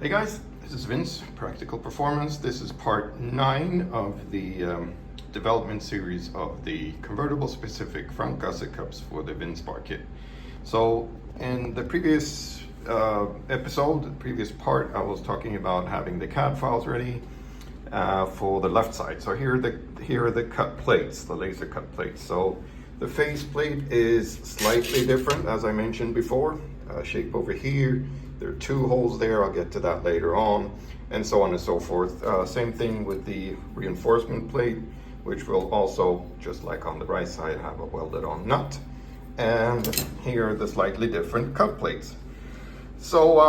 Hey guys, this is Vince, Practical Performance. This is part 9 of the development series of the convertible specific front gusset cups for the VinceBar kit. So in the previous episode, the previous part, I was talking about having the CAD files ready for the left side. So here are the cut plates, the laser cut plates. So the face plate is slightly different, as I mentioned before. Shape over here. There are 2 holes there, I'll get to that later on, and so on and so forth. Same thing with the reinforcement plate, which will also, just like on the right side, have a welded on nut. And here are the slightly different cut plates. So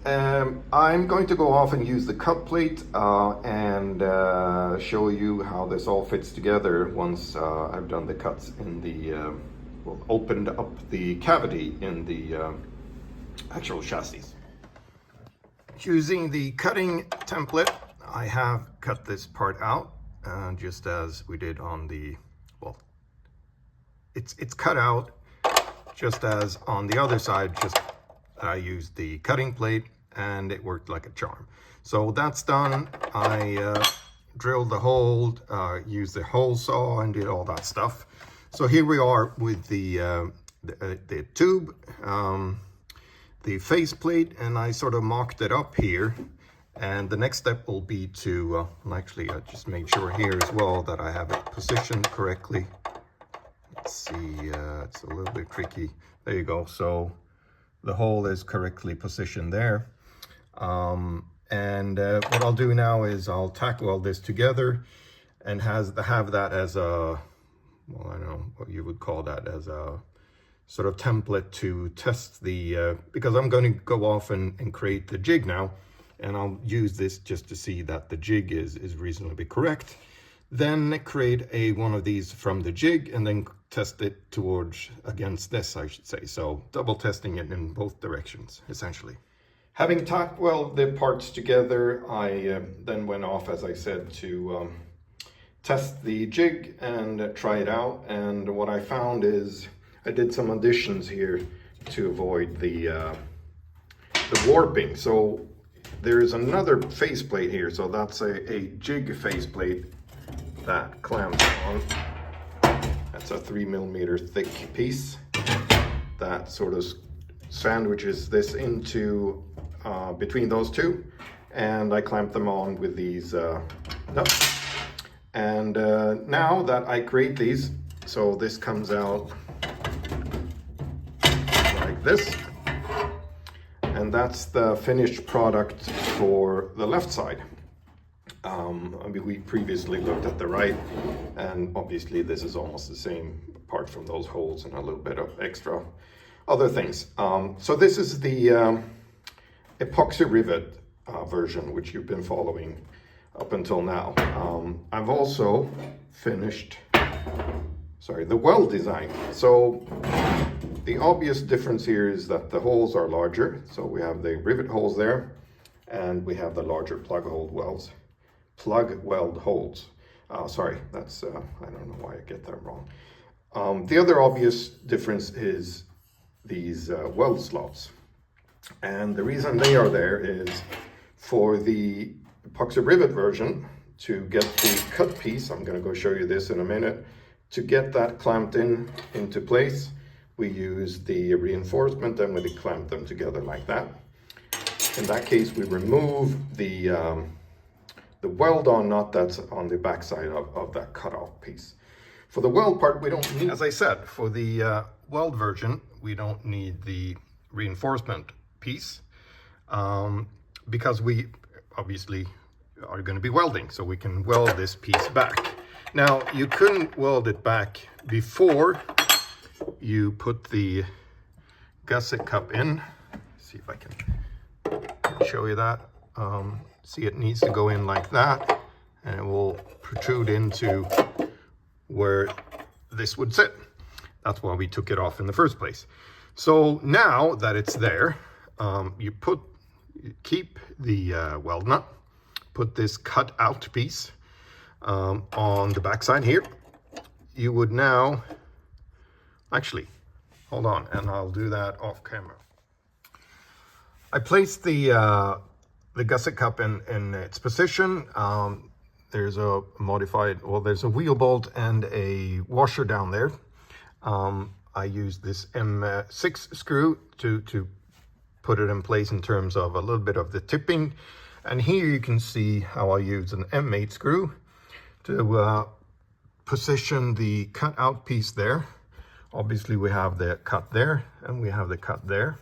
I'm going to go off and use the cut plate and show you how this all fits together once I've done the cuts in the, opened up the cavity in the actual chassis. Using the cutting template, I have cut this part out just as we did on the, it's cut out just as on the other side. Just I used the cutting plate and it worked like a charm. So that's done. I drilled the hole, used the hole saw and did all that stuff. So here we are with the tube, the face plate, and I sort of mocked it up here. And the next step will be to, actually I just made sure here as well that I have it positioned correctly. Let's see, it's a little bit tricky. There you go. So the hole is correctly positioned there. What I'll do now is I'll tack weld this together and have that as a, I don't know what you would call that, as a sort of template to test the, because I'm going to go off and create the jig now, and I'll use this just to see that the jig is reasonably correct. Then create one of these from the jig and then test it against this, I should say. So double testing it in both directions, essentially. Having tack weld the parts together, I then went off, as I said, to test the jig and try it out. And what I found is I did some additions here to avoid the warping. So there is another faceplate here. So that's a jig faceplate that clamps on. That's a 3mm thick piece that sort of sandwiches this into between those two. And I clamp them on with these nuts. And now that I create these, so this comes out like this, and that's the finished product for the left side. I mean, we previously looked at the right, and obviously this is almost the same apart from those holes and a little bit of extra other things. So this is the epoxy rivet version, which you've been following up until now. I've also finished the weld design. So the obvious difference here is that the holes are larger. So we have the rivet holes there, and we have the larger plug weld holes. Sorry, that's, I don't know why I get that wrong. The other obvious difference is these weld slots. And the reason they are there is for the epoxy rivet version, to get the cut piece, I'm going to go show you this in a minute, to get that clamped into place, we use the reinforcement and we clamp them together like that. In that case, we remove the weld-on nut that's on the back side of that cut-off piece. For the weld part, we don't need, as I said, for the weld version, we don't need the reinforcement piece because we obviously are going to be welding, so we can weld this piece back. Now, you couldn't weld it back before you put the gusset cup in. Let's see if I can show you that. See, it needs to go in like that, and it will protrude into where this would sit. That's why we took it off in the first place. So now that it's there, you keep the weld nut, put this cut out piece on the back side here. You would now, actually, hold on, and I'll do that off camera. I placed the the gusset cup in its position. There's a modified, well, there's a wheel bolt and a washer down there. I use this M6 screw to put it in place in terms of a little bit of the tipping. And here you can see how I use an M8 screw to position the cut out piece there. Obviously we have the cut there and we have the cut there.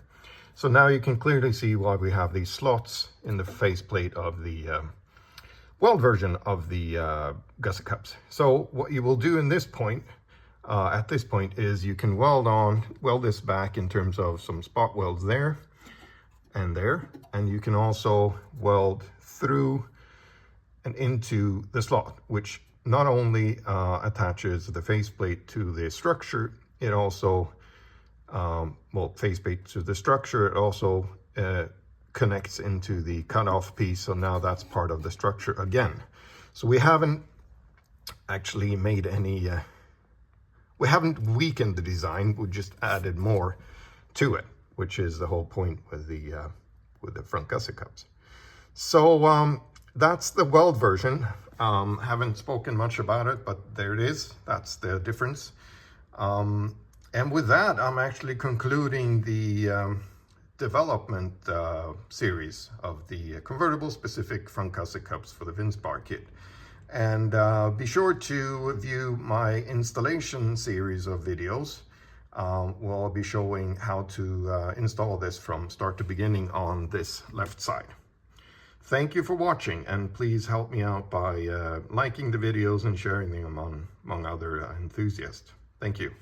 So now you can clearly see why we have these slots in the faceplate of the weld version of the gusset cups. So what you will do in this point, at this point, is you can weld this back in terms of some spot welds there and there, and you can also weld through and into the slot, which not only attaches the faceplate to the structure, it also faceplate to the structure, it also connects into the cutoff piece. So now that's part of the structure again. So we haven't actually made any, we haven't weakened the design, we just added more to it, which is the whole point with the front gusset cups. So that's the weld version. Haven't spoken much about it, but there it is. That's the difference. And with that, I'm actually concluding the development series of the convertible specific front gusset cups for the VinceBar kit. And be sure to view my installation series of videos. Where I'll be showing how to install this from start to beginning on this left side. Thank you for watching, and please help me out by liking the videos and sharing them among other enthusiasts. Thank you.